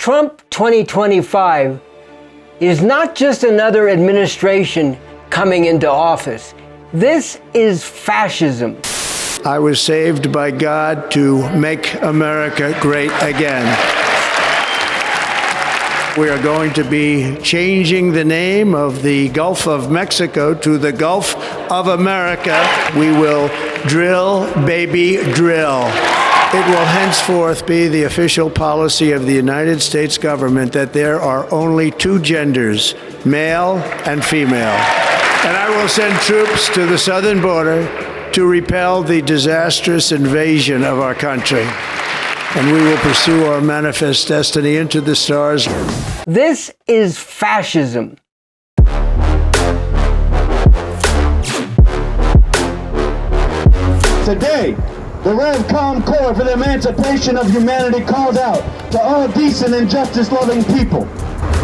Trump 2025 is not just another administration coming into office. This is fascism. I was saved by God to make America great again. We are going to be changing the name of the Gulf of Mexico to the Gulf of America. We will drill, baby, drill. It will henceforth be the official policy of the United States government that there are only two genders, male and female. And I will send troops to the southern border to repel the disastrous invasion of our country. And we will pursue our manifest destiny into the stars. This is fascism. Today, the Revcom Corps for the Emancipation of Humanity calls out to all decent and justice-loving people.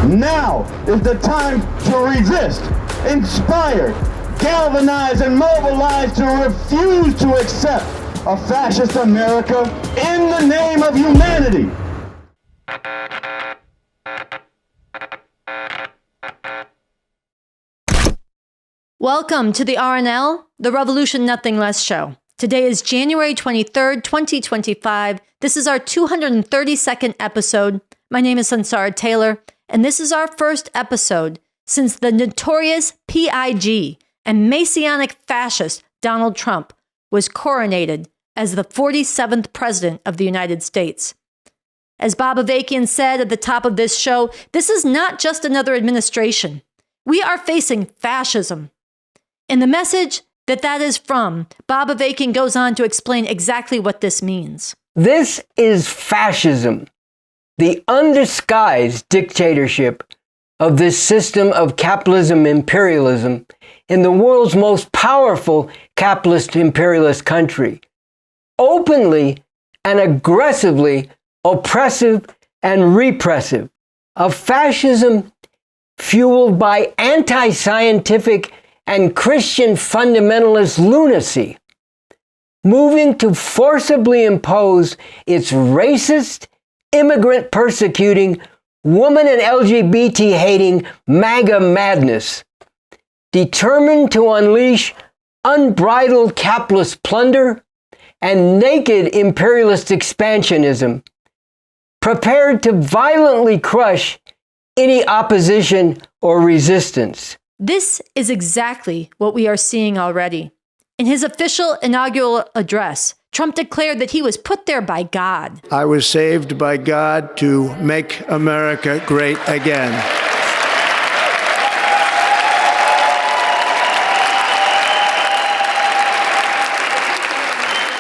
Now is the time to resist, inspire, galvanize, and mobilize to refuse to accept a fascist America in the name of humanity. Welcome to the RNL, the Revolution Nothing Less show. Today is January 23rd, 2025. This is our 232nd episode. My name is Sunsara Taylor, and this is our first episode since the notorious PIG and Messianic fascist Donald Trump was coronated as the 47th President of the United States. As Bob Avakian said at the top of this show, this is not just another administration. We are facing fascism. In the message that is from, Bob Avakian goes on to explain exactly what this means. This is fascism, the undisguised dictatorship of this system of capitalism imperialism in the world's most powerful capitalist imperialist country. Openly and aggressively oppressive and repressive, of fascism fueled by anti-scientific and Christian fundamentalist lunacy, moving to forcibly impose its racist, immigrant-persecuting, woman and LGBT-hating MAGA madness, determined to unleash unbridled capitalist plunder and naked imperialist expansionism, prepared to violently crush any opposition or resistance. This is exactly what we are seeing already. In his official inaugural address, Trump declared that he was put there by God. I was saved by God to make America great again.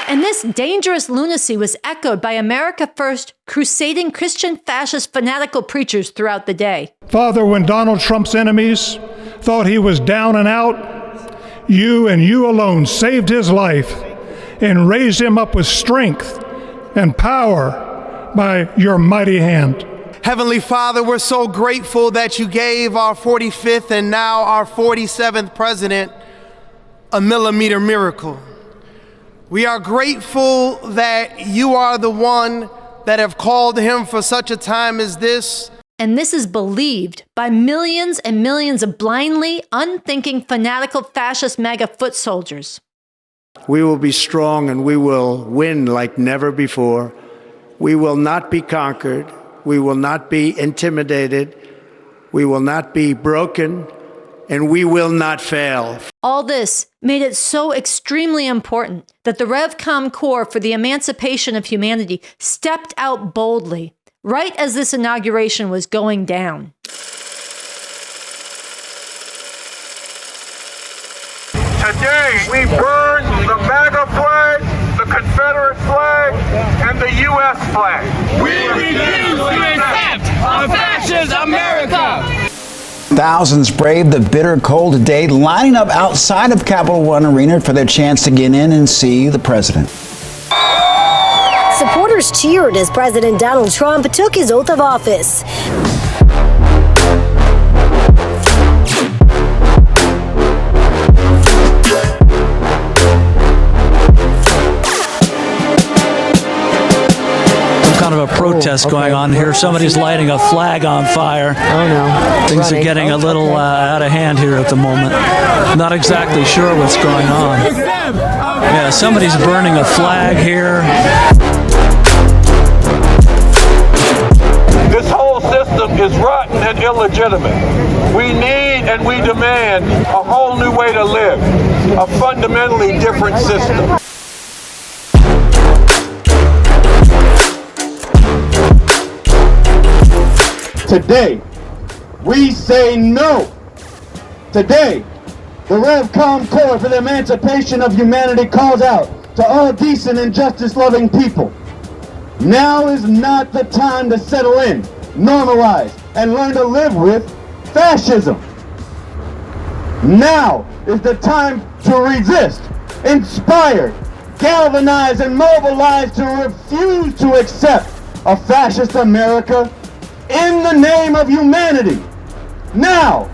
And this dangerous lunacy was echoed by America First crusading Christian fascist fanatical preachers throughout the day. Father, when Donald Trump's enemies thought he was down and out, you and you alone saved his life and raised him up with strength and power by your mighty hand. Heavenly Father, we're so grateful that you gave our 45th and now our 47th president a millimeter miracle. We are grateful that you are the one that have called him for such a time as this. And this is believed by millions and millions of blindly, unthinking, fanatical fascist MAGA foot soldiers. We will be strong and we will win like never before. We will not be conquered. We will not be intimidated. We will not be broken. And we will not fail. All this made it so extremely important that the Revcom Corps for the Emancipation of Humanity stepped out boldly, right as this inauguration was going down. Today, we burn the MAGA flag, the Confederate flag, and the U.S. flag. We refuse to accept a fascist America. Thousands braved the bitter cold today, lining up outside of Capital One Arena for their chance to get in and see the president. Supporters cheered as President Donald Trump took his oath of office. kind of a protest going on here. Somebody's lighting a flag on fire. Oh, no. Things are getting a little out of hand here at the moment. Not exactly sure what's going on. Yeah, somebody's burning a flag here. This whole system is rotten and illegitimate. We need and we demand a whole new way to live, a fundamentally different system. Today, we say no. Today, the Revcom Corps for the Emancipation of Humanity calls out to all decent and justice-loving people. Now is not the time to settle in, normalize, and learn to live with fascism. Now is the time to resist, inspire, galvanize, and mobilize to refuse to accept a fascist America in the name of humanity. Now,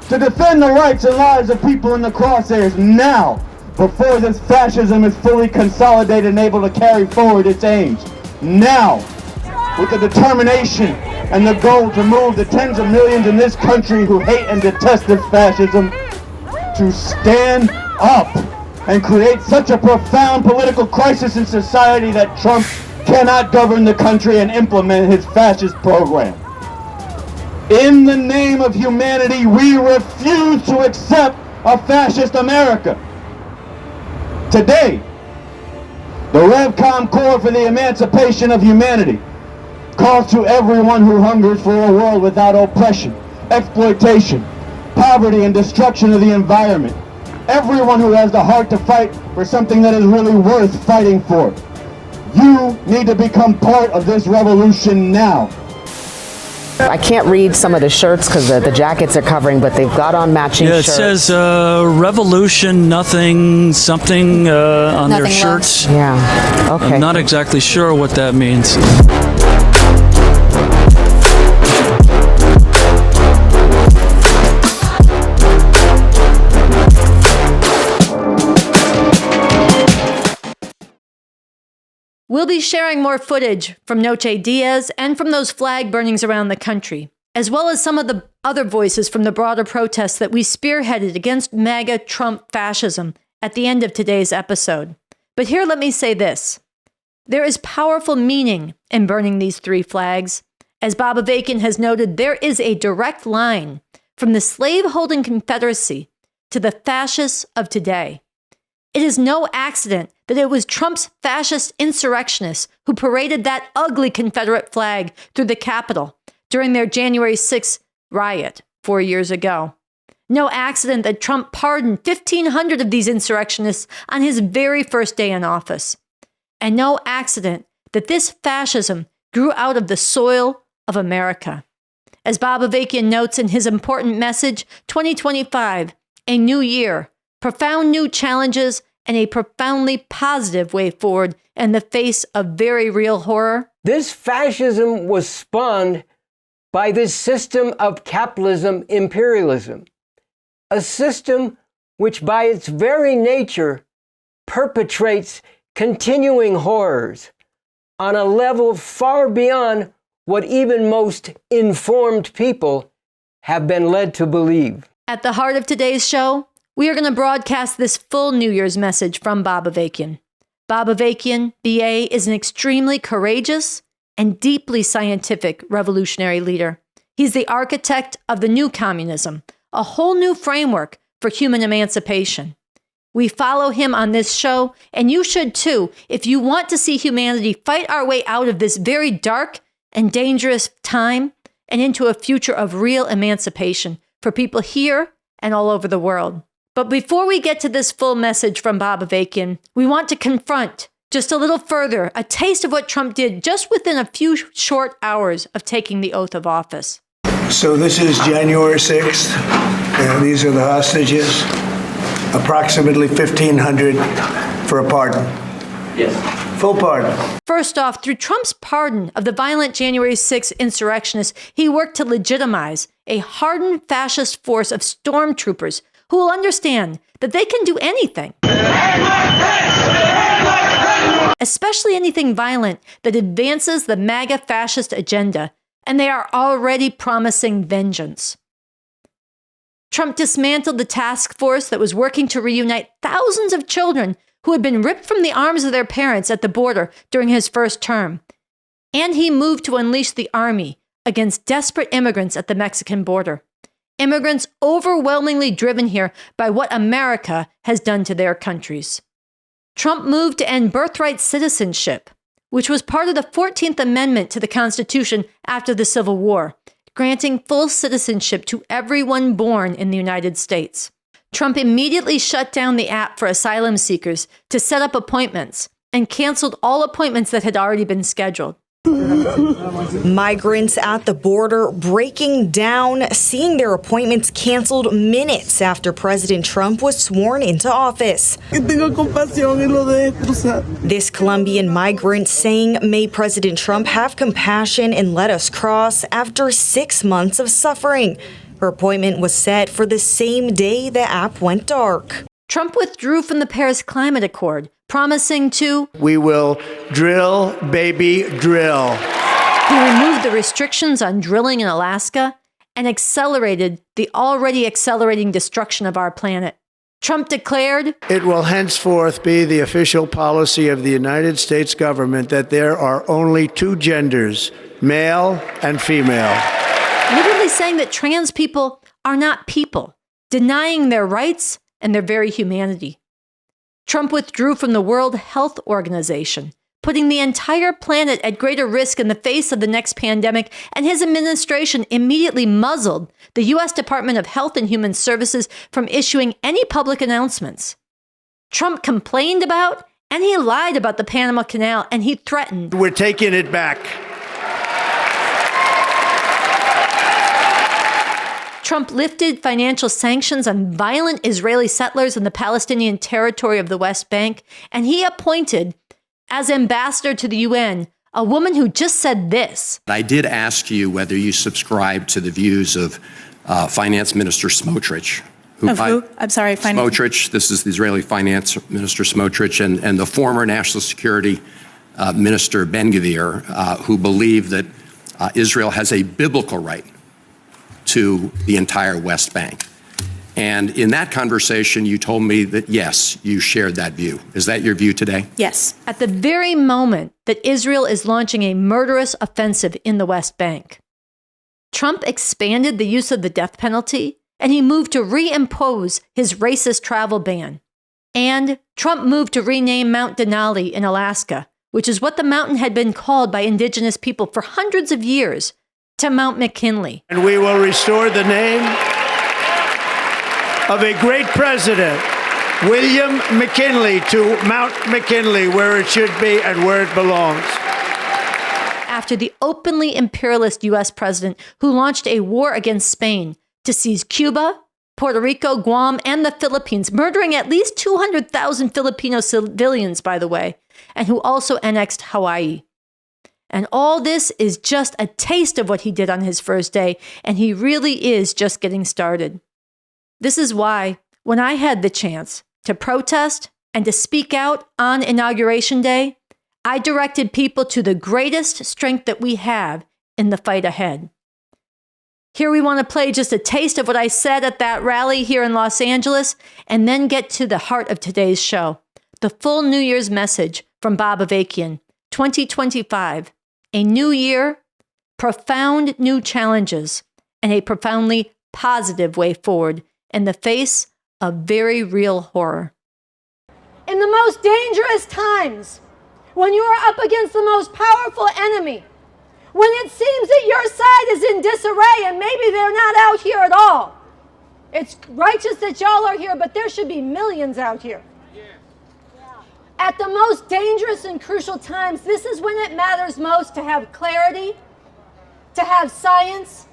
to defend the rights and lives of people in the crosshairs. Now, before this fascism is fully consolidated and able to carry forward its aims. Now, with the determination and the goal to move the tens of millions in this country who hate and detest this fascism to stand up and create such a profound political crisis in society that Trump cannot govern the country and implement his fascist program. In the name of humanity, we refuse to accept a fascist America. Today, the Revcom Corps for the Emancipation of Humanity calls to everyone who hungers for a world without oppression, exploitation, poverty, and destruction of the environment. Everyone who has the heart to fight for something that is really worth fighting for. You need to become part of this revolution now. I can't read some of the shirts because the jackets are covering, but they've got on matching shirts. Yeah, it says revolution, nothing, something on their shirts. Yeah, okay. I'm not exactly sure what that means. We'll be sharing more footage from Noche Diaz and from those flag burnings around the country, as well as some of the other voices from the broader protests that we spearheaded against MAGA Trump fascism at the end of today's episode. But here, let me say this. There is powerful meaning in burning these three flags. As Bob Avakian has noted, there is a direct line from the slave-holding Confederacy to the fascists of today. It is no accident that it was Trump's fascist insurrectionists who paraded that ugly Confederate flag through the Capitol during their January 6th riot 4 years ago. No accident that Trump pardoned 1,500 of these insurrectionists on his very first day in office. And no accident that this fascism grew out of the soil of America. As Bob Avakian notes in his important message, 2025, a new year, profound new challenges, and a profoundly positive way forward in the face of very real horror. This fascism was spawned by this system of capitalism imperialism, a system which by its very nature perpetrates continuing horrors on a level far beyond what even most informed people have been led to believe. At the heart of today's show, we are going to broadcast this full New Year's message from Bob Avakian. Bob Avakian, BA, is an extremely courageous and deeply scientific revolutionary leader. He's the architect of the new communism, a whole new framework for human emancipation. We follow him on this show, and you should too, if you want to see humanity fight our way out of this very dark and dangerous time and into a future of real emancipation for people here and all over the world. But before we get to this full message from Bob Avakian, we want to confront just a little further a taste of what Trump did just within a few short hours of taking the oath of office. So this is January 6th, and these are the hostages. Approximately 1,500 for a pardon. Yes. Full pardon. First off, through Trump's pardon of the violent January 6th insurrectionists, he worked to legitimize a hardened fascist force of stormtroopers who will understand that they can do anything. especially anything violent that advances the MAGA fascist agenda, and they are already promising vengeance. Trump dismantled the task force that was working to reunite thousands of children who had been ripped from the arms of their parents at the border during his first term. And he moved to unleash the army against desperate immigrants at the Mexican border. Immigrants overwhelmingly driven here by what America has done to their countries. Trump moved to end birthright citizenship, which was part of the 14th Amendment to the Constitution after the Civil War, granting full citizenship to everyone born in the United States. Trump immediately shut down the app for asylum seekers to set up appointments and canceled all appointments that had already been scheduled. Migrants at the border breaking down, seeing their appointments canceled minutes after President Trump was sworn into office. This Colombian migrant saying, "May President Trump have compassion and let us cross," after 6 months of suffering. Her appointment was set for the same day the app went dark. Trump withdrew from the Paris Climate Accord, promising to, "We will drill, baby, drill." He removed the restrictions on drilling in Alaska and accelerated the already accelerating destruction of our planet. Trump declared, "It will henceforth be the official policy of the United States government that there are only two genders, male and female." Literally saying that trans people are not people, denying their rights and their very humanity. Trump withdrew from the World Health Organization, putting the entire planet at greater risk in the face of the next pandemic, and his administration immediately muzzled the U.S. Department of Health and Human Services from issuing any public announcements. Trump complained about and he lied about the Panama Canal, and he threatened, "We're taking it back." Trump lifted financial sanctions on violent Israeli settlers in the Palestinian territory of the West Bank, and he appointed, as ambassador to the UN, a woman who just said this. I did ask you whether you subscribe to the views of Finance Minister Smotrich. Who? I'm sorry, Smotrich, this is the Israeli Finance Minister Smotrich, and the former National Security Minister Ben-Gvir, who believe that Israel has a biblical right to the entire West Bank. And in that conversation, you told me that, yes, you shared that view. Is that your view today? Yes. At the very moment that Israel is launching a murderous offensive in the West Bank, Trump expanded the use of the death penalty, and he moved to reimpose his racist travel ban. And Trump moved to rename Mount Denali in Alaska, which is what the mountain had been called by indigenous people for hundreds of years, to Mount McKinley. And we will restore the name of a great president, William McKinley, to Mount McKinley, where it should be and where it belongs. After the openly imperialist U.S. president who launched a war against Spain to seize Cuba, Puerto Rico, Guam, and the Philippines, murdering at least 200,000 Filipino civilians, by the way, and who also annexed Hawaii. And all this is just a taste of what he did on his first day, and he really is just getting started. This is why, when I had the chance to protest and to speak out on Inauguration Day, I directed people to the greatest strength that we have in the fight ahead. Here we want to play just a taste of what I said at that rally here in Los Angeles, and then get to the heart of today's show, the full New Year's message from Bob Avakian, 2025. A new year, profound new challenges, and a profoundly positive way forward in the face of very real horror. In the most dangerous times, when you are up against the most powerful enemy, when it seems that your side is in disarray and maybe they're not out here at all, it's righteous that y'all are here, but there should be millions out here. At the most dangerous and crucial times, this is when it matters most to have clarity, to have science,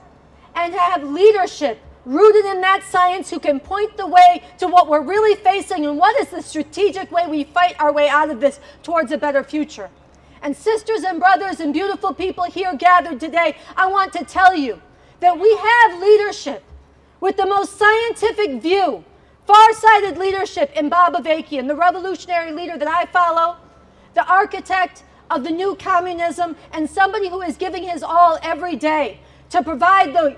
and to have leadership rooted in that science who can point the way to what we're really facing and what is the strategic way we fight our way out of this towards a better future. And sisters and brothers and beautiful people here gathered today, I want to tell you that we have leadership with the most scientific view, far-sighted leadership in Bob Avakian, the revolutionary leader that I follow, the architect of the new communism, and somebody who is giving his all every day to provide the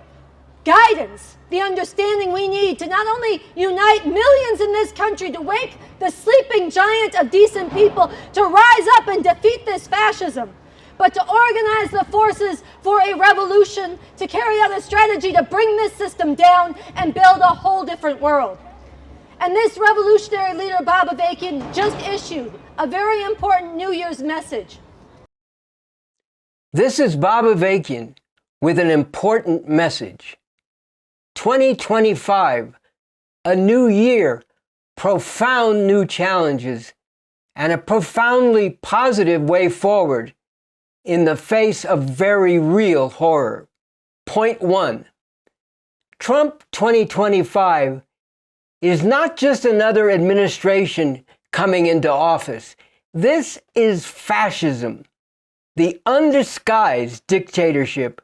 guidance, the understanding we need to not only unite millions in this country, to wake the sleeping giant of decent people to rise up and defeat this fascism, but to organize the forces for a revolution, to carry out a strategy to bring this system down and build a whole different world. And this revolutionary leader, Bob Avakian, just issued a very important New Year's message. This is Bob Avakian with an important message. 2025, a new year, profound new challenges, and a profoundly positive way forward in the face of very real horror. Point 1. Trump 2025 is not just another administration coming into office. This is fascism, the undisguised dictatorship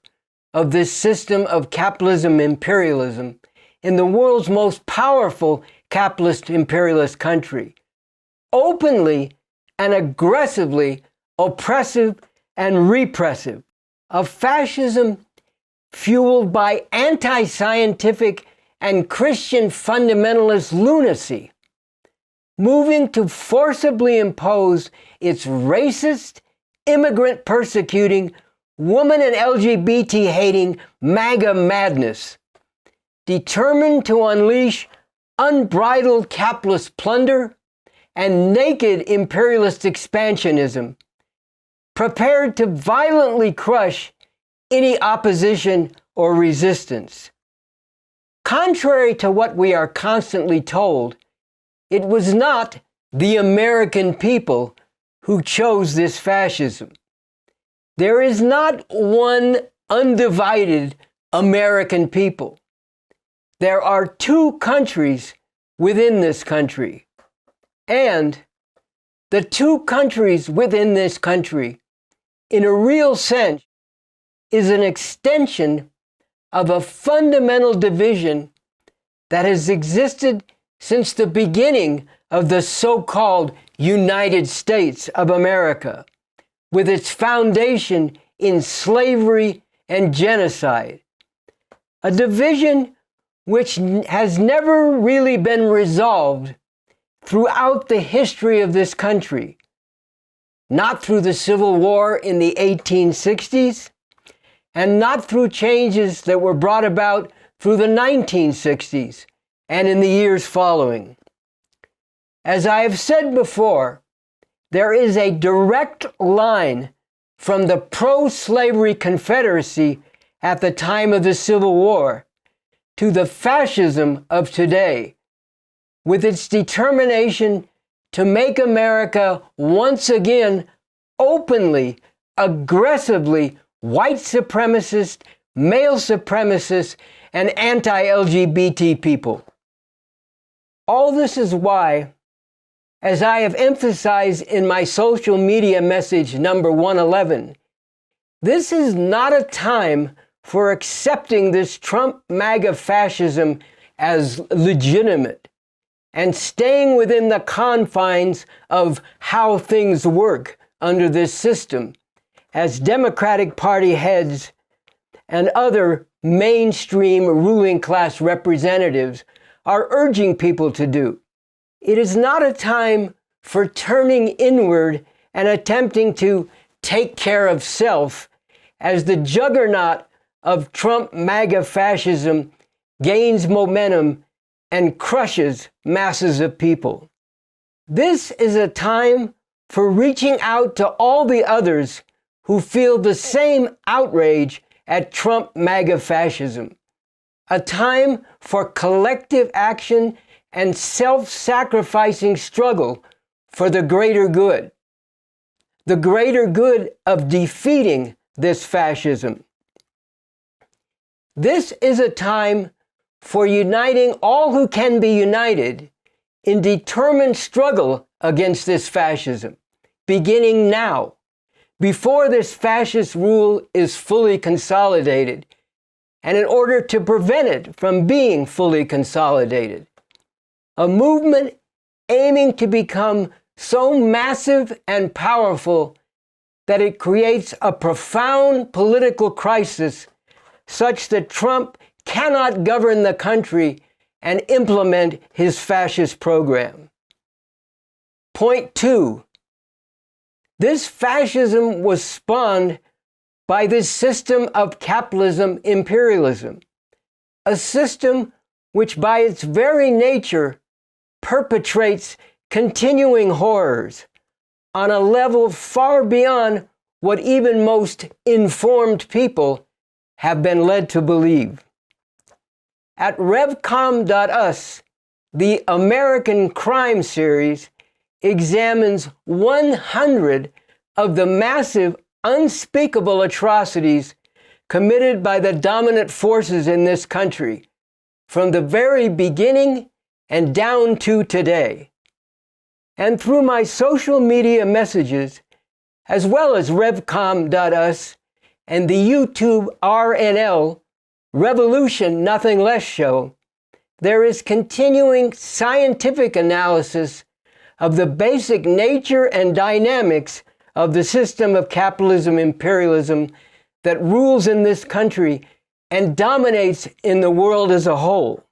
of this system of capitalism imperialism in the world's most powerful capitalist imperialist country. Openly and aggressively oppressive and repressive, a fascism fueled by anti-scientific and Christian fundamentalist lunacy, moving to forcibly impose its racist, immigrant persecuting, woman and LGBT hating MAGA madness, determined to unleash unbridled capitalist plunder and naked imperialist expansionism, prepared to violently crush any opposition or resistance. Contrary to what we are constantly told, it was not the American people who chose this fascism. There is not one undivided American people. There are two countries within this country. And the two countries within this country, in a real sense, is an extension of a fundamental division that has existed since the beginning of the so-called United States of America, with its foundation in slavery and genocide. A division which has never really been resolved throughout the history of this country, not through the Civil War in the 1860s, and not through changes that were brought about through the 1960s and in the years following. As I have said before, there is a direct line from the pro-slavery Confederacy at the time of the Civil War to the fascism of today, with its determination to make America once again openly, aggressively white supremacist, male supremacist, and anti-LGBT people. All this is why, as I have emphasized in my social media message number 111, this is not a time for accepting this Trump MAGA fascism as legitimate and staying within the confines of how things work under this system, as Democratic Party heads and other mainstream ruling class representatives are urging people to do. It is not a time for turning inward and attempting to take care of self as the juggernaut of Trump MAGA fascism gains momentum and crushes masses of people. This is a time for reaching out to all the others who feel the same outrage at Trump MAGA fascism. A time for collective action and self-sacrificing struggle for the greater good. The greater good of defeating this fascism. This is a time for uniting all who can be united in determined struggle against this fascism, beginning now, before this fascist rule is fully consolidated, and in order to prevent it from being fully consolidated. A movement aiming to become so massive and powerful that it creates a profound political crisis such that Trump cannot govern the country and implement his fascist program. Point 2. This fascism was spawned by this system of capitalism imperialism, a system which by its very nature perpetrates continuing horrors on a level far beyond what even most informed people have been led to believe. At Revcom.us, the American Crime Series examines 100 of the massive, unspeakable atrocities committed by the dominant forces in this country, from the very beginning and down to today. And through my social media messages, as well as Revcom.us and the YouTube RNL Revolution Nothing Less show, there is continuing scientific analysis of the basic nature and dynamics of the system of capitalism imperialism that rules in this country and dominates in the world as a whole.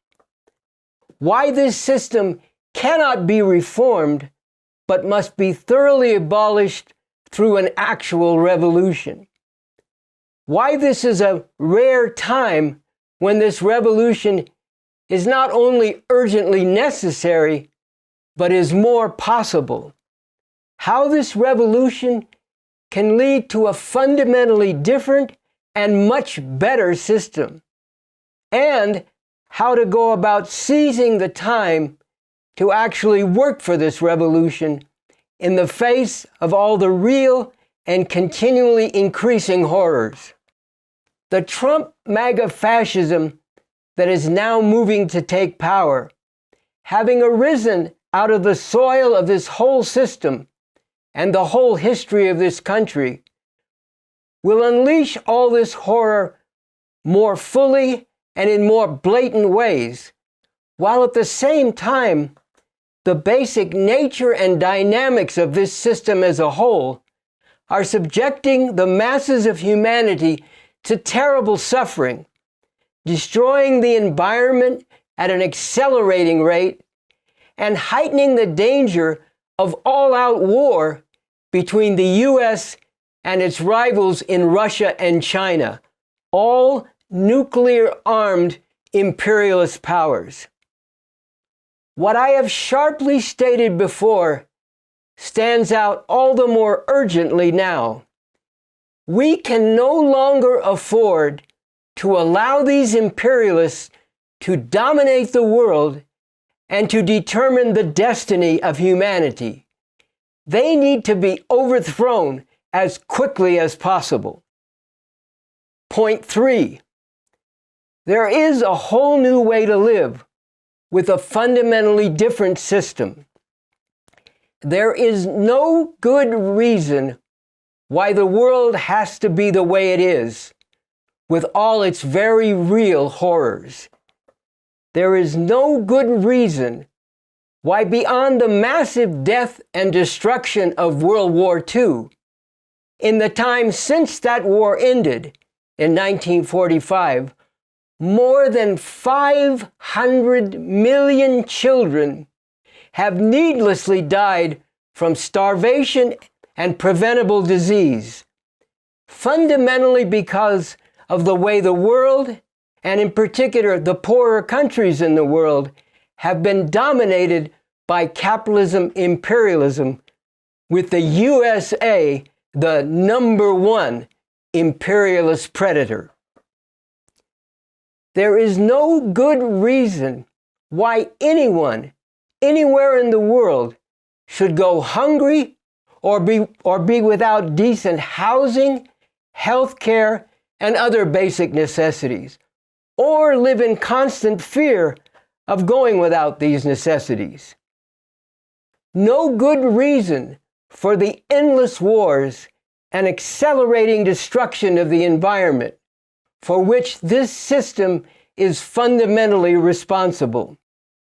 Why this system cannot be reformed, but must be thoroughly abolished through an actual revolution. Why this is a rare time when this revolution is not only urgently necessary, but is more possible. How this revolution can lead to a fundamentally different and much better system, and how to go about seizing the time to actually work for this revolution in the face of all the real and continually increasing horrors. The Trump MAGA fascism that is now moving to take power, having arisen out of the soil of this whole system and the whole history of this country, will unleash all this horror more fully and in more blatant ways, while at the same time, the basic nature and dynamics of this system as a whole are subjecting the masses of humanity to terrible suffering, destroying the environment at an accelerating rate, and heightening the danger of all-out war between the U.S. and its rivals in Russia and China, all nuclear-armed imperialist powers. What I have sharply stated before stands out all the more urgently now. We can no longer afford to allow these imperialists to dominate the world and to determine the destiny of humanity. They need to be overthrown as quickly as possible. Point 3. There is a whole new way to live with a fundamentally different system. There is no good reason why the world has to be the way it is, with all its very real horrors. There is no good reason why, beyond the massive death and destruction of World War II, in the time since that war ended in 1945, more than 500 million children have needlessly died from starvation and preventable disease, fundamentally because of the way the world, and in particular the poorer countries in the world, have been dominated by capitalism imperialism, with the USA the #1 imperialist predator. There is no good reason why anyone, anywhere in the world, should go hungry or be without decent housing, health care, and other basic necessities, or live in constant fear of going without these necessities. No good reason for the endless wars and accelerating destruction of the environment, for which this system is fundamentally responsible.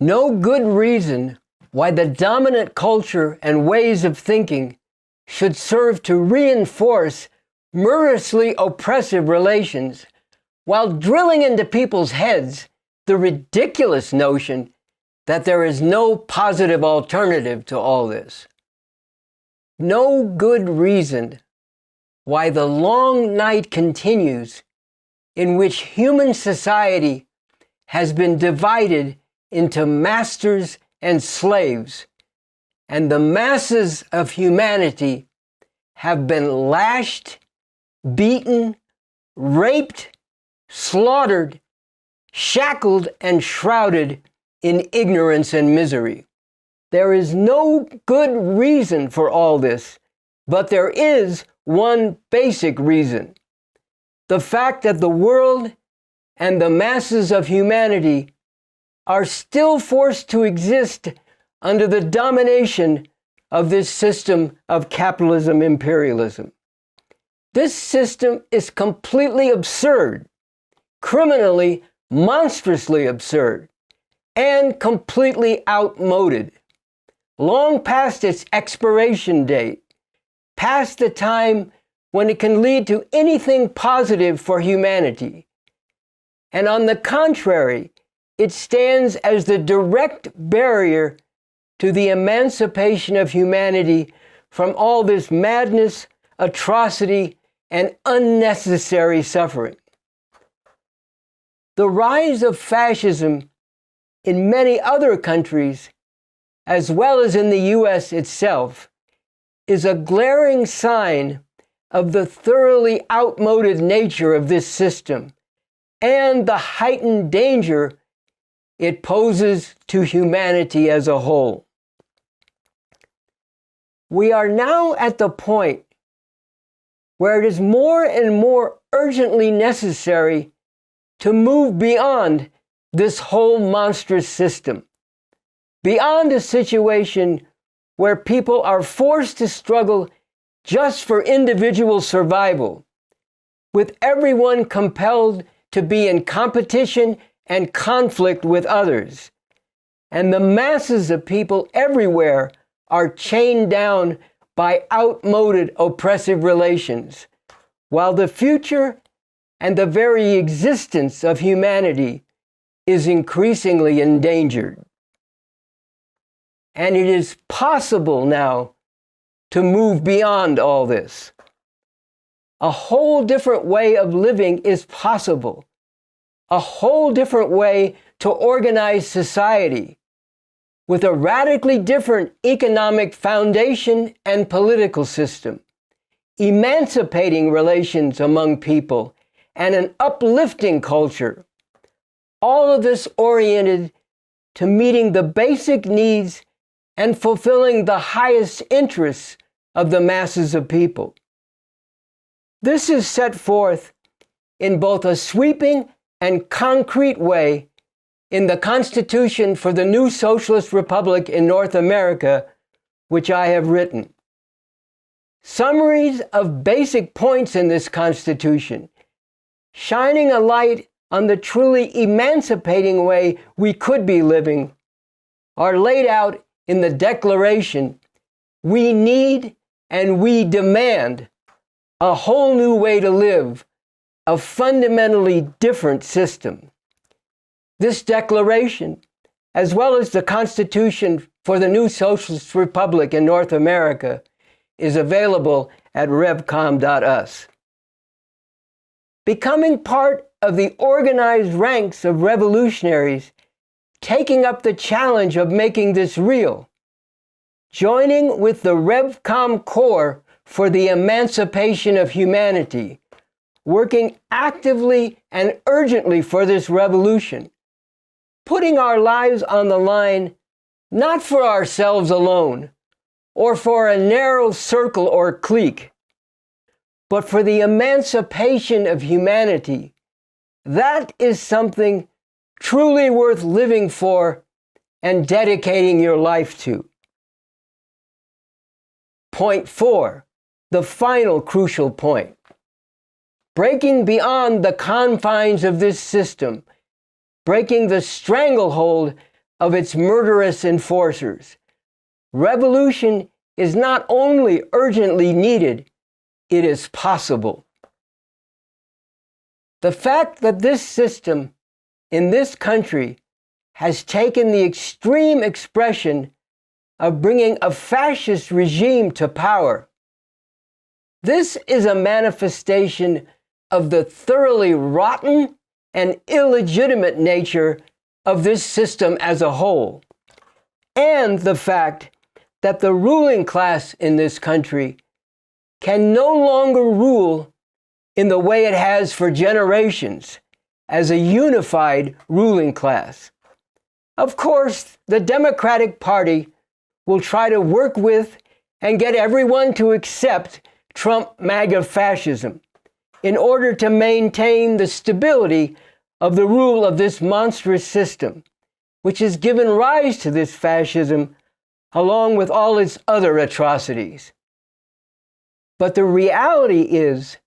No good reason why the dominant culture and ways of thinking should serve to reinforce murderously oppressive relations while drilling into people's heads the ridiculous notion that there is no positive alternative to all this. No good reason why the long night continues in which human society has been divided into masters and slaves, and the masses of humanity have been lashed, beaten, raped, slaughtered, shackled, and shrouded in ignorance and misery. There is no good reason for all this, but there is one basic reason: the fact that the world and the masses of humanity are still forced to exist under the domination of this system of capitalism imperialism. This system is completely absurd, criminally, monstrously absurd, and completely outmoded, long past its expiration date, past the time when it can lead to anything positive for humanity. And on the contrary, it stands as the direct barrier to the emancipation of humanity from all this madness, atrocity, and unnecessary suffering. The rise of fascism in many other countries, as well as in the US itself, is a glaring sign of the thoroughly outmoded nature of this system and the heightened danger it poses to humanity as a whole. We are now at the point where it is more and more urgently necessary to move beyond this whole monstrous system, beyond a situation where people are forced to struggle just for individual survival, with everyone compelled to be in competition and conflict with others, and the masses of people everywhere are chained down by outmoded oppressive relations, while the future and the very existence of humanity is increasingly endangered. And it is possible now to move beyond all this. A whole different way of living is possible. A whole different way to organize society, with a radically different economic foundation and political system, emancipating relations among people, and an uplifting culture. All of this oriented to meeting the basic needs and fulfilling the highest interests of the masses of people. This is set forth in both a sweeping and concrete way in the Constitution for the New Socialist Republic in North America, which I have written. Summaries of basic points in this Constitution, shining a light on the truly emancipating way we could be living, are laid out in the Declaration. We need and we demand a whole new way to live, a fundamentally different system. This declaration, as well as the Constitution for the New Socialist Republic in North America, is available at revcom.us. Becoming part of the organized ranks of revolutionaries taking up the challenge of making this real, joining with the Revcom Corps for the Emancipation of Humanity, working actively and urgently for this revolution, putting our lives on the line not for ourselves alone or for a narrow circle or clique, but for the emancipation of humanity. That is something truly worth living for and dedicating your life to. Point 4, the final crucial point. Breaking beyond the confines of this system, breaking the stranglehold of its murderous enforcers. Revolution is not only urgently needed, it is possible. The fact that this system in this country has taken the extreme expression of bringing a fascist regime to power, this is a manifestation of the thoroughly rotten and illegitimate nature of this system as a whole, and the fact that the ruling class in this country can no longer rule in the way it has for generations as a unified ruling class. Of course, the Democratic Party will try to work with and get everyone to accept Trump MAGA fascism in order to maintain the stability of the rule of this monstrous system, which has given rise to this fascism along with all its other atrocities. But the reality is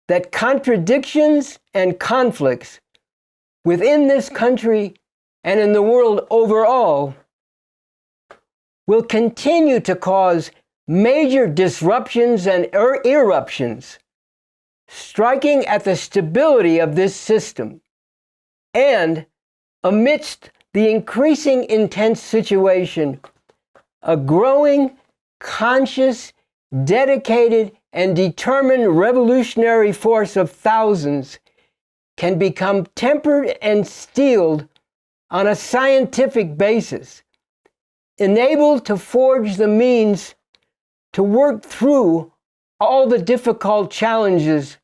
that contradictions and conflicts within this country and in the world overall will continue to cause major disruptions and eruptions, striking at the stability of this system. And amidst the increasing intense situation, a growing, conscious, dedicated, and determined revolutionary force of thousands can become tempered and steeled on a scientific basis, enabled to forge the means to work through all the difficult challenges,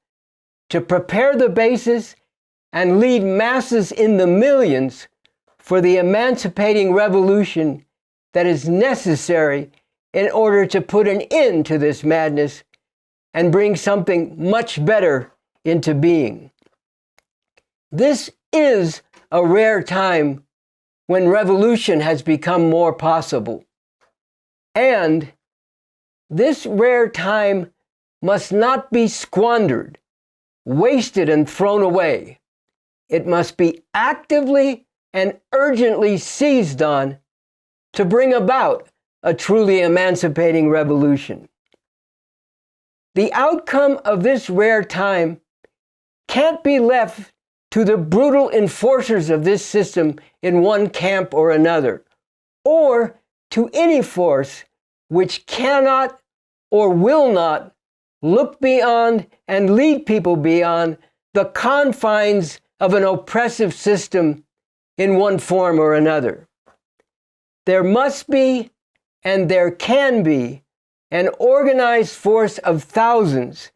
to prepare the basis and lead masses in the millions for the emancipating revolution that is necessary in order to put an end to this madness and bring something much better into being. This is a rare time when revolution has become more possible. And this rare time must not be squandered, wasted, and thrown away. It must be actively and urgently seized on to bring about a truly emancipating revolution. The outcome of this rare time can't be left to the brutal enforcers of this system in one camp or another, or to any force which cannot or will not look beyond and lead people beyond the confines of an oppressive system in one form or another. There must be, and there can be, an organized force of thousands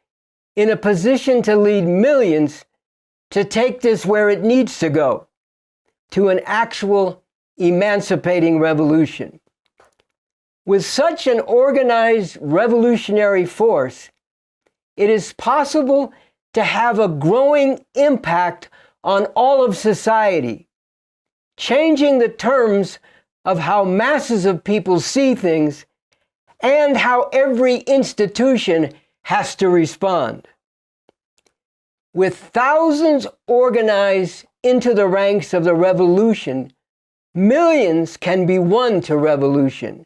in a position to lead millions to take this where it needs to go, to an actual emancipating revolution. With such an organized revolutionary force, it is possible to have a growing impact on all of society, changing the terms of how masses of people see things and how every institution has to respond. With thousands organized into the ranks of the revolution, millions can be won to revolution.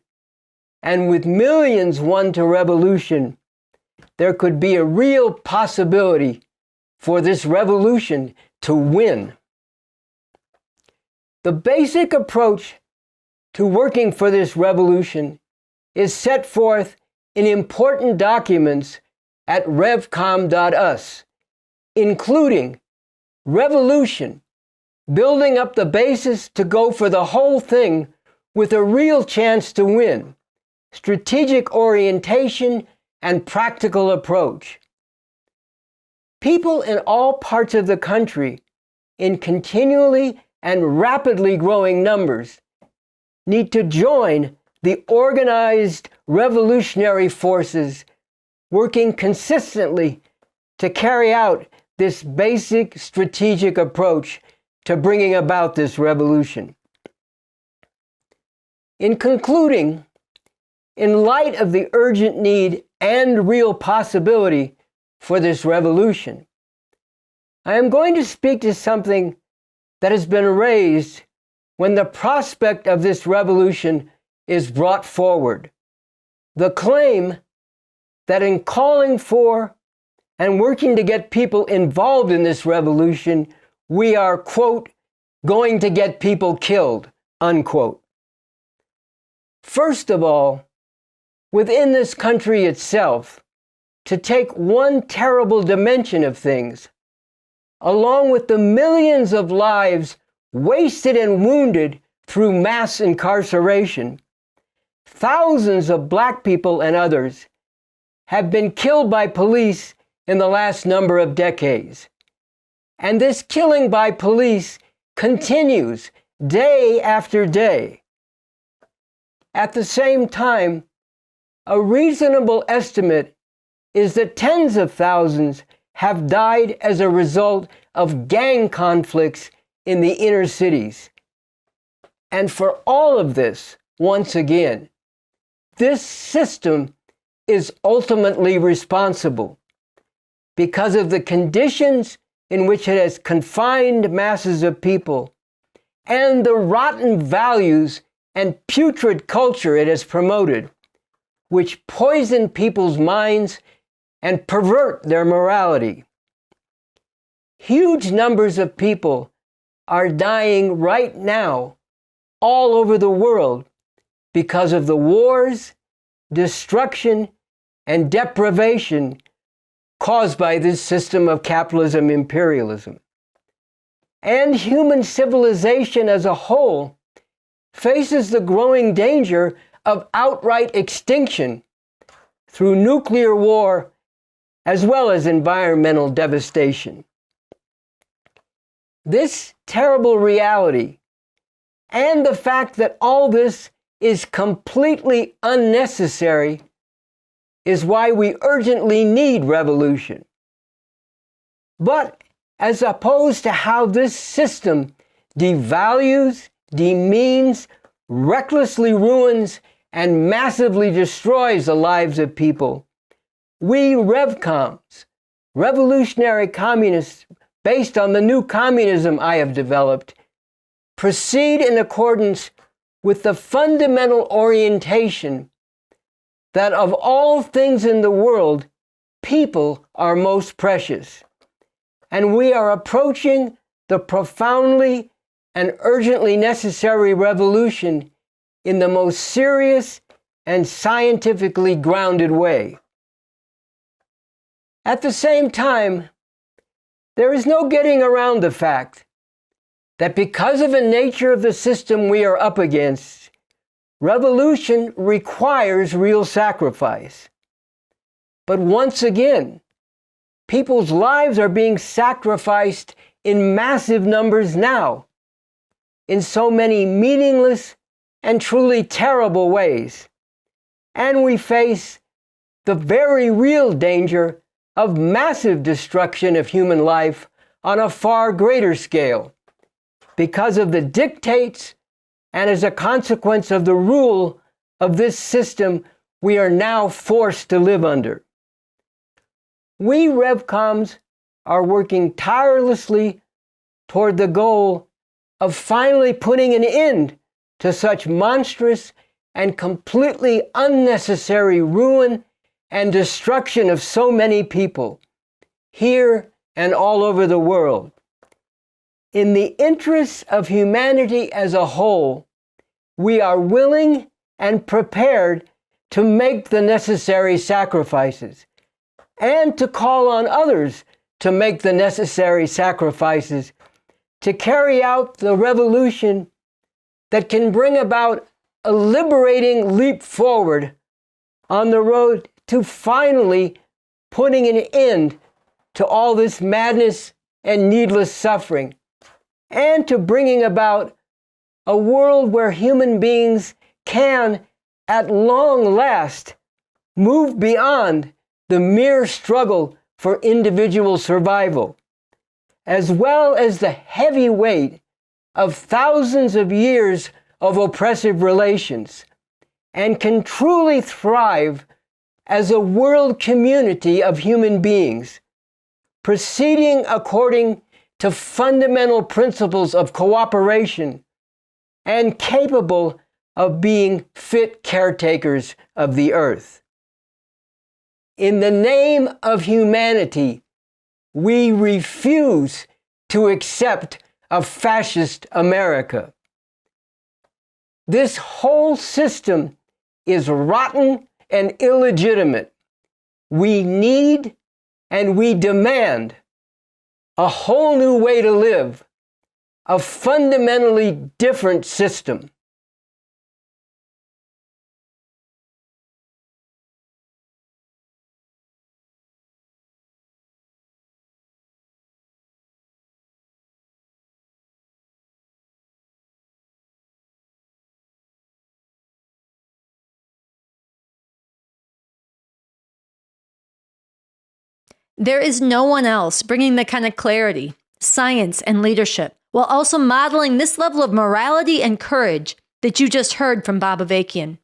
And with millions won to revolution, there could be a real possibility for this revolution to win. The basic approach to working for this revolution is set forth in important documents at revcom.us, including revolution, building up the basis to go for the whole thing with a real chance to win, strategic orientation, and practical approach. People in all parts of the country, in continually and rapidly growing numbers, need to join the organized revolutionary forces working consistently to carry out this basic strategic approach to bringing about this revolution. In concluding, in light of the urgent need and real possibility for this revolution, I am going to speak to something that has been raised when the prospect of this revolution is brought forward. The claim that in calling for and working to get people involved in this revolution, we are, quote, going to get people killed, unquote. First of all, within this country itself, to take one terrible dimension of things, along with the millions of lives wasted and wounded through mass incarceration, thousands of black people and others have been killed by police in the last number of decades. And this killing by police continues day after day. At the same time, a reasonable estimate is that tens of thousands have died as a result of gang conflicts in the inner cities. And for all of this, once again, this system is ultimately responsible because of the conditions in which it has confined masses of people and the rotten values and putrid culture it has promoted, which poison people's minds and pervert their morality. Huge numbers of people are dying right now all over the world because of the wars, destruction, and deprivation caused by this system of capitalism imperialism. And human civilization as a whole faces the growing danger of outright extinction through nuclear war as well as environmental devastation. This terrible reality and the fact that all this is completely unnecessary is why we urgently need revolution. But as opposed to how this system devalues, demeans, recklessly ruins, and massively destroys the lives of people, we Revcoms, revolutionary communists based on the new communism I have developed, proceed in accordance with the fundamental orientation that of all things in the world, people are most precious. And we are approaching the profoundly and urgently necessary revolution in the most serious and scientifically grounded way. At the same time, there is no getting around the fact that because of the nature of the system we are up against, revolution requires real sacrifice. But once again, people's lives are being sacrificed in massive numbers now, in so many meaningless and truly terrible ways. And we face the very real danger of massive destruction of human life on a far greater scale because of the dictates and as a consequence of the rule of this system we are now forced to live under. We Revcoms are working tirelessly toward the goal of finally putting an end to such monstrous and completely unnecessary ruin and destruction of so many people, here and all over the world. In the interests of humanity as a whole, we are willing and prepared to make the necessary sacrifices and to call on others to make the necessary sacrifices to carry out the revolution that can bring about a liberating leap forward on the road to finally putting an end to all this madness and needless suffering, and to bringing about a world where human beings can, at long last, move beyond the mere struggle for individual survival, as well as the heavy weight of thousands of years of oppressive relations, and can truly thrive as a world community of human beings, proceeding according to fundamental principles of cooperation, and capable of being fit caretakers of the earth. In the name of humanity, we refuse to accept a fascist America. This whole system is rotten and illegitimate. We need and we demand a whole new way to live, a fundamentally different system. There is no one else bringing the kind of clarity, science, and leadership, while also modeling this level of morality and courage that you just heard from Bob Avakian.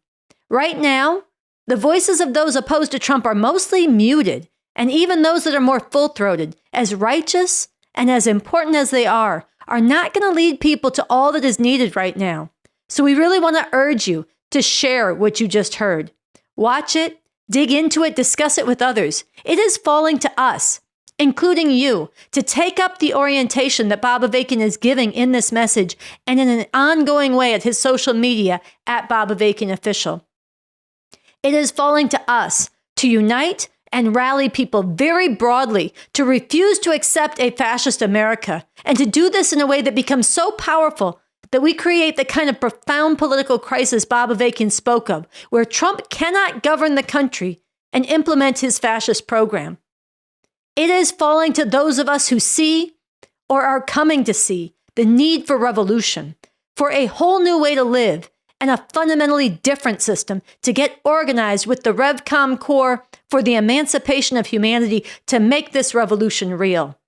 Right now, the voices of those opposed to Trump are mostly muted, and even those that are more full-throated, as righteous and as important as they are not going to lead people to all that is needed right now. So we really want to urge you to share what you just heard. Watch it, dig into it, discuss it with others. It is falling to us, including you, to take up the orientation that Bob Avakian is giving in this message and in an ongoing way at his social media at Bob Avakian Official. It is falling to us to unite and rally people very broadly to refuse to accept a fascist America, and to do this in a way that becomes so powerful that we create the kind of profound political crisis Bob Avakian spoke of, where Trump cannot govern the country and implement his fascist program. It is falling to those of us who see, or are coming to see, the need for revolution, for a whole new way to live, and a fundamentally different system to get organized with the Revcom Corps for the Emancipation of Humanity to make this revolution real.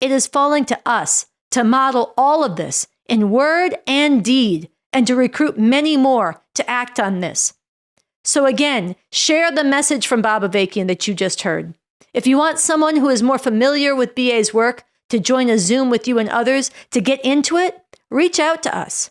It is falling to us to model all of this in word and deed, and to recruit many more to act on this. So again, share the message from Bob Avakian that you just heard. If you want someone who is more familiar with BA's work to join a Zoom with you and others to get into it, reach out to us.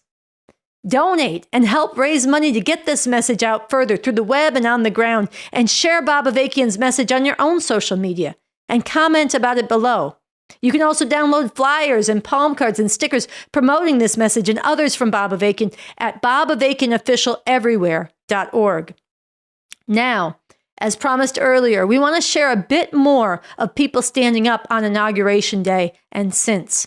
Donate and help raise money to get this message out further through the web and on the ground, and share Bob Avakian's message on your own social media and comment about it below. You can also download flyers and palm cards and stickers promoting this message and others from Bob Avakian at bobavakianofficialeverywhere.org. Now, as promised earlier, we want to share a bit more of people standing up on Inauguration Day and since.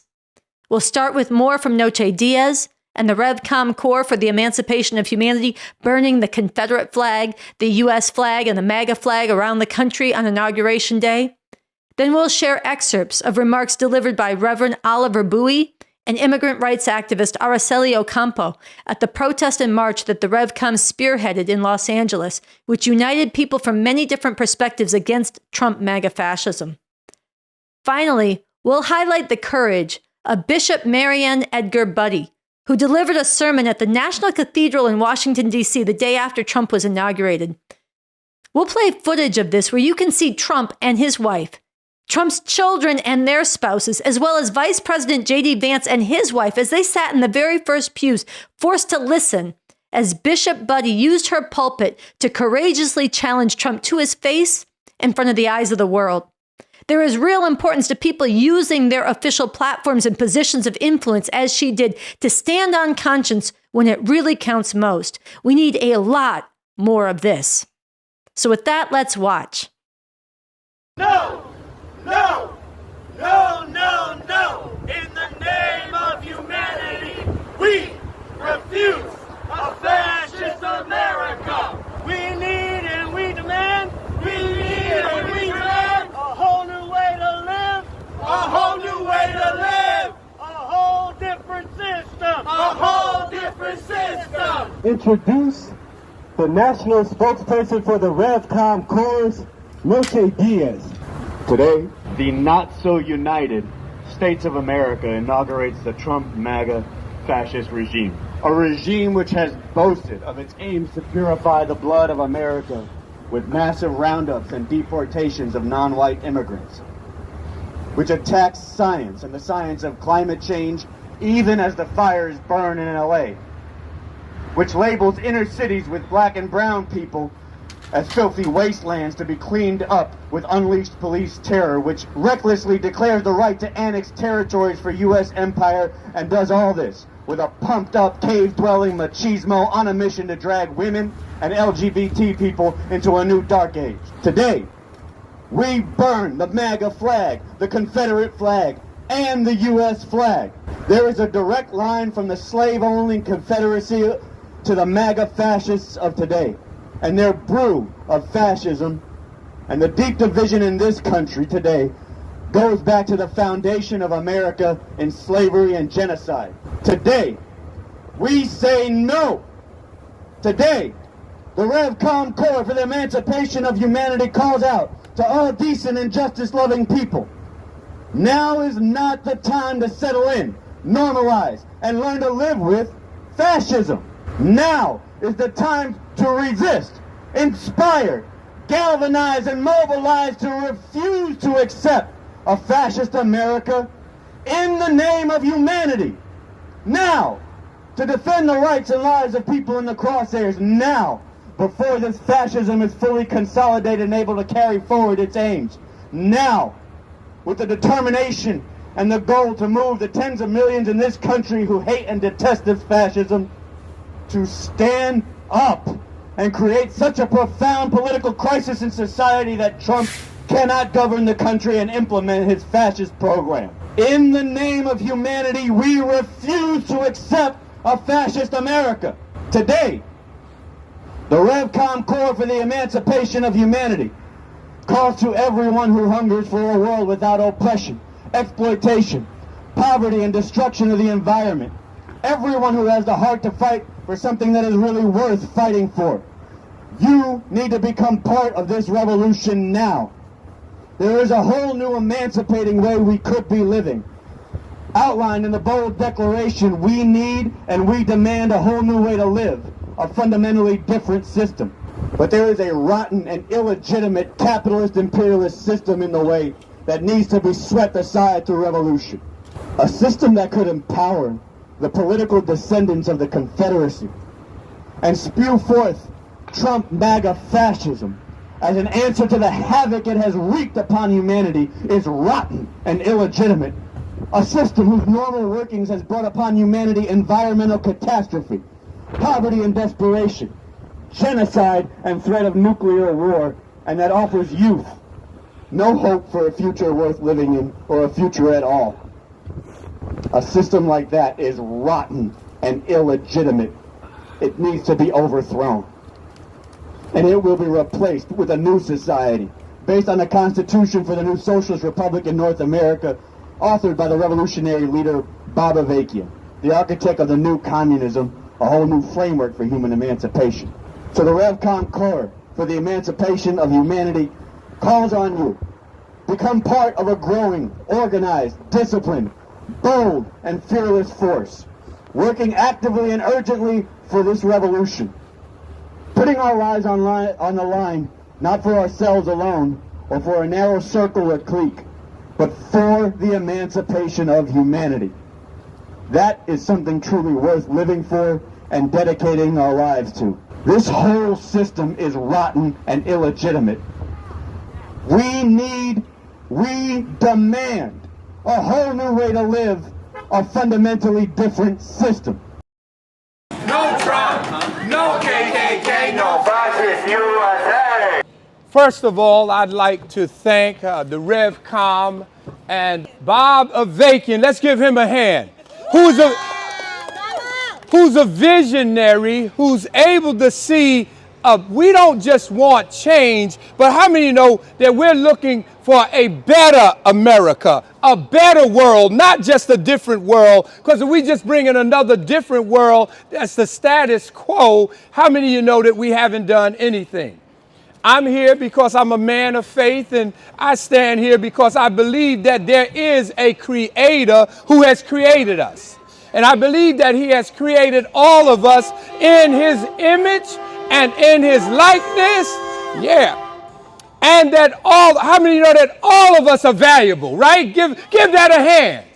We'll start with more from Noche Diaz and the Revcom Corps for the Emancipation of Humanity burning the Confederate flag, the U.S. flag, and the MAGA flag around the country on Inauguration Day. Then we'll share excerpts of remarks delivered by Reverend Oliver Bowie and immigrant rights activist Araceli Ocampo at the protest and march that the Revcoms spearheaded in Los Angeles, which united people from many different perspectives against Trump MAGA fascism. Finally, we'll highlight the courage of Bishop Mariann Edgar Budde, who delivered a sermon at the National Cathedral in Washington, D.C. the day after Trump was inaugurated. We'll play footage of this where you can see Trump and his wife, Trump's children and their spouses, as well as Vice President J.D. Vance and his wife as they sat in the very first pews, forced to listen as Bishop Budde used her pulpit to courageously challenge Trump to his face in front of the eyes of the world. There is real importance to people using their official platforms and positions of influence, as she did, to stand on conscience when it really counts most. We need a lot more of this. So with that, let's watch. No! No! No, no, no! In the name of humanity, we refuse a fascist America! We need and we demand, a whole new way to live, a whole new way to live, a whole different system, a whole different system! Introduce the national spokesperson for the Revcom Corps, Noche Diaz. Today, the not-so-united States of America inaugurates the Trump MAGA fascist regime. A regime which has boasted of its aims to purify the blood of America with massive roundups and deportations of non-white immigrants, which attacks science and the science of climate change even as the fires burn in LA, which labels inner cities with black and brown people as filthy wastelands to be cleaned up with unleashed police terror, which recklessly declares the right to annex territories for U.S. empire, and does all this with a pumped-up, cave-dwelling machismo on a mission to drag women and LGBT people into a new dark age. Today, we burn the MAGA flag, the Confederate flag, and the U.S. flag. There is a direct line from the slave-owning Confederacy to the MAGA fascists of today, and their brew of fascism and the deep division in this country today goes back to the foundation of America in slavery and genocide. Today, we say no. Today, the Revcom Corps for the Emancipation of Humanity calls out to all decent and justice-loving people. Now is not the time to settle in, normalize, and learn to live with fascism. Now is the time to resist, inspire, galvanize, and mobilize to refuse to accept a fascist America in the name of humanity. Now, to defend the rights and lives of people in the crosshairs. Now, before this fascism is fully consolidated and able to carry forward its aims. Now, with the determination and the goal to move the tens of millions in this country who hate and detest this fascism to stand up and create such a profound political crisis in society that Trump cannot govern the country and implement his fascist program. In the name of humanity, we refuse to accept a fascist America. Today, the Revcom Corps for the Emancipation of Humanity calls to everyone who hungers for a world without oppression, exploitation, poverty, and destruction of the environment. Everyone who has the heart to fight for something that is really worth fighting for. You need to become part of this revolution now. There is a whole new emancipating way we could be living. Outlined in the bold declaration, we need and we demand a whole new way to live, a fundamentally different system. But there is a rotten and illegitimate capitalist imperialist system in the way that needs to be swept aside through revolution. A system that could empower the political descendants of the Confederacy and spew forth Trump MAGA fascism as an answer to the havoc it has wreaked upon humanity is rotten and illegitimate. A system whose normal workings has brought upon humanity environmental catastrophe, poverty and desperation, genocide and threat of nuclear war, and that offers youth no hope for a future worth living in or a future at all. A system like that is rotten and illegitimate. It needs to be overthrown. And it will be replaced with a new society based on the Constitution for the new Socialist Republic in North America, authored by the revolutionary leader Bob Avakian, the architect of the new communism, a whole new framework for human emancipation. So the Revcom Corps for the Emancipation of Humanity calls on you. Become part of a growing, organized, disciplined, bold, and fearless force, working actively and urgently for this revolution. Putting our lives on the line, not for ourselves alone, or for a narrow circle or clique, but for the emancipation of humanity. That is something truly worth living for and dedicating our lives to. This whole system is rotten and illegitimate. We demand a whole new way to live, a fundamentally different system. No Trump, no KKK, no fascist USA. First of all, I'd like to thank the Revcom and Bob Avakian. Let's give him a hand. Who's a visionary, who's able to see we don't just want change, but how many know that we're looking for a better America, a better world, not just a different world, because if we just bring in another different world, that's the status quo, how many of you know that we haven't done anything? I'm here because I'm a man of faith, and I stand here because I believe that there is a creator who has created us. And I believe that he has created all of us in his image and in his likeness. Yeah. And that how many know that all of us are valuable, right? Give that a hand.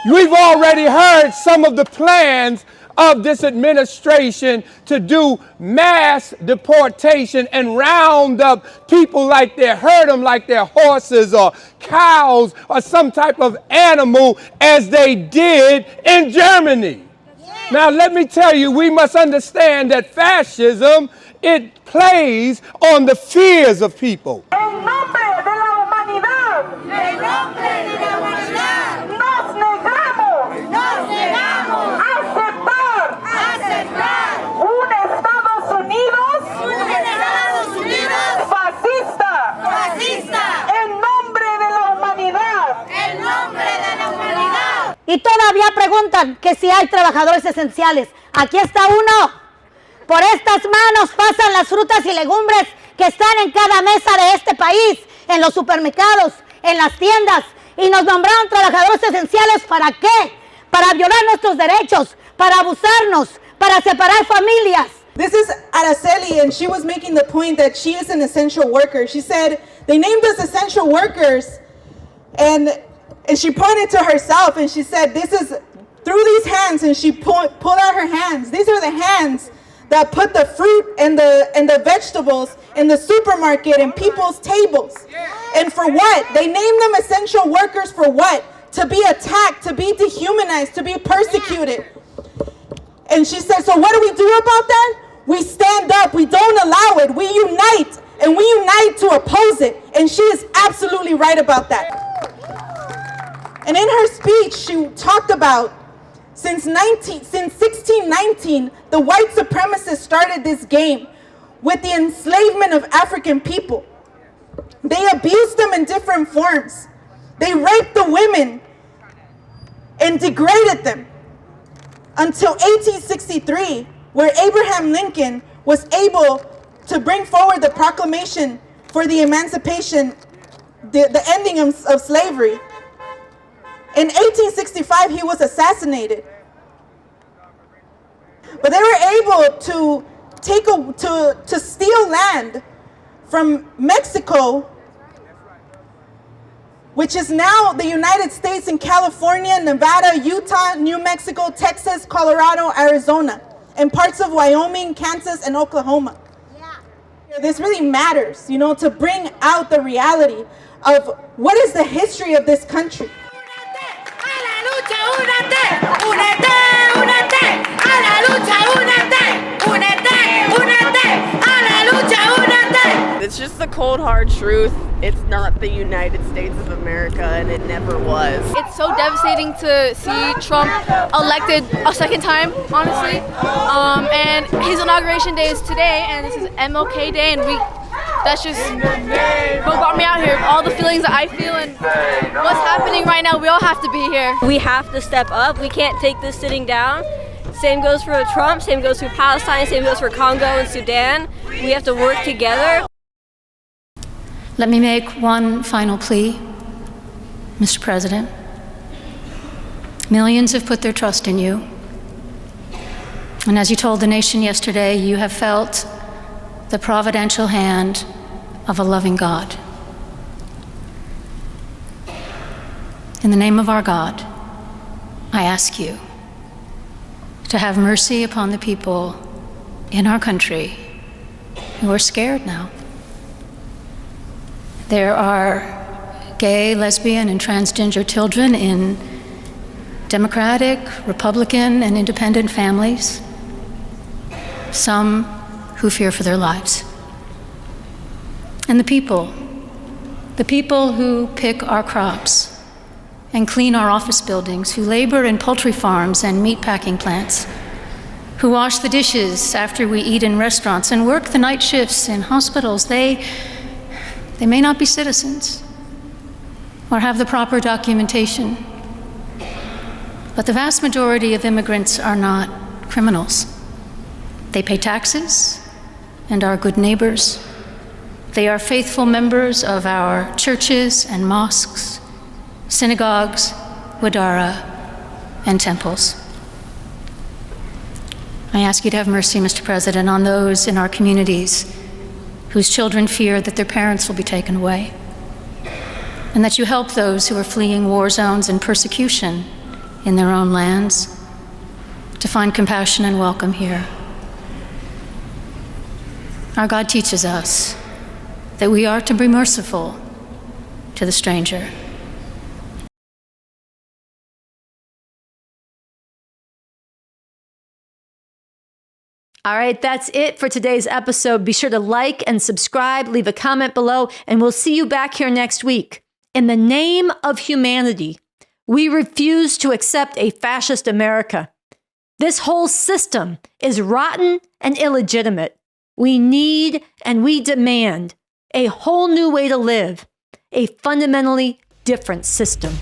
We've already heard some of the plans of this administration to do mass deportation and round up people like herd them like they're horses or cows or some type of animal as they did in Germany. Now let me tell you, we must understand that fascism, it plays on the fears of people. Y todavía preguntan que si hay trabajadores esenciales. Aquí está uno. Por estas manos pasan las frutas y legumbres que están en cada mesa de este país, en los supermercados, en las tiendas. Y nos nombraron trabajadores esenciales, ¿para qué? Para violar nuestros derechos, para abusarnos, para separar familias. This is Araceli, and she was making the point that she is an essential worker. She said, they named us essential workers, and she pointed to herself and she said, this is through these hands, and she pulled out her hands. These are the hands that put the fruit and the vegetables in the supermarket and people's tables. And for what? They named them essential workers for what? To be attacked, to be dehumanized, to be persecuted. And she said, so what do we do about that? We stand up, we don't allow it, we unite, and we unite to oppose it. And she is absolutely right about that. And in her speech, she talked about since 1619, the white supremacists started this game with the enslavement of African people. They abused them in different forms. They raped the women and degraded them until 1863, where Abraham Lincoln was able to bring forward the proclamation for the emancipation, the ending of slavery. In 1865, he was assassinated. But they were able to steal land from Mexico, which is now the United States, in California, Nevada, Utah, New Mexico, Texas, Colorado, Arizona, and parts of Wyoming, Kansas, and Oklahoma. This really matters, to bring out the reality of what is the history of this country. It's just the cold, hard truth. It's not the United States of America, and it never was. It's so devastating to see Trump elected a second time, honestly. And his inauguration day is today, and this is MLK Day, and that's just what brought me out here. All the feelings that I feel and what's happening right now, we all have to be here. We have to step up. We can't take this sitting down. Same goes for Trump, same goes for Palestine, same goes for Congo and Sudan. We have to work together. Let me make one final plea, Mr. President. Millions have put their trust in you. And as you told the nation yesterday, you have felt the providential hand of a loving God. In the name of our God, I ask you to have mercy upon the people in our country who are scared now. There are gay, lesbian, and transgender children in Democratic, Republican, and independent families, some who fear for their lives. And the people who pick our crops and clean our office buildings, who labor in poultry farms and meatpacking plants, who wash the dishes after we eat in restaurants and work the night shifts in hospitals, they may not be citizens or have the proper documentation, but the vast majority of immigrants are not criminals. They pay taxes and are good neighbors. They are faithful members of our churches and mosques, synagogues, wadara, and temples. I ask you to have mercy, Mr. President, on those in our communities whose children fear that their parents will be taken away, and that you help those who are fleeing war zones and persecution in their own lands, to find compassion and welcome here. Our God teaches us that we are to be merciful to the stranger. All right, that's it for today's episode. Be sure to like and subscribe, leave a comment below, and we'll see you back here next week. In the name of humanity, we refuse to accept a fascist America. This whole system is rotten and illegitimate. We need and we demand a whole new way to live, a fundamentally different system.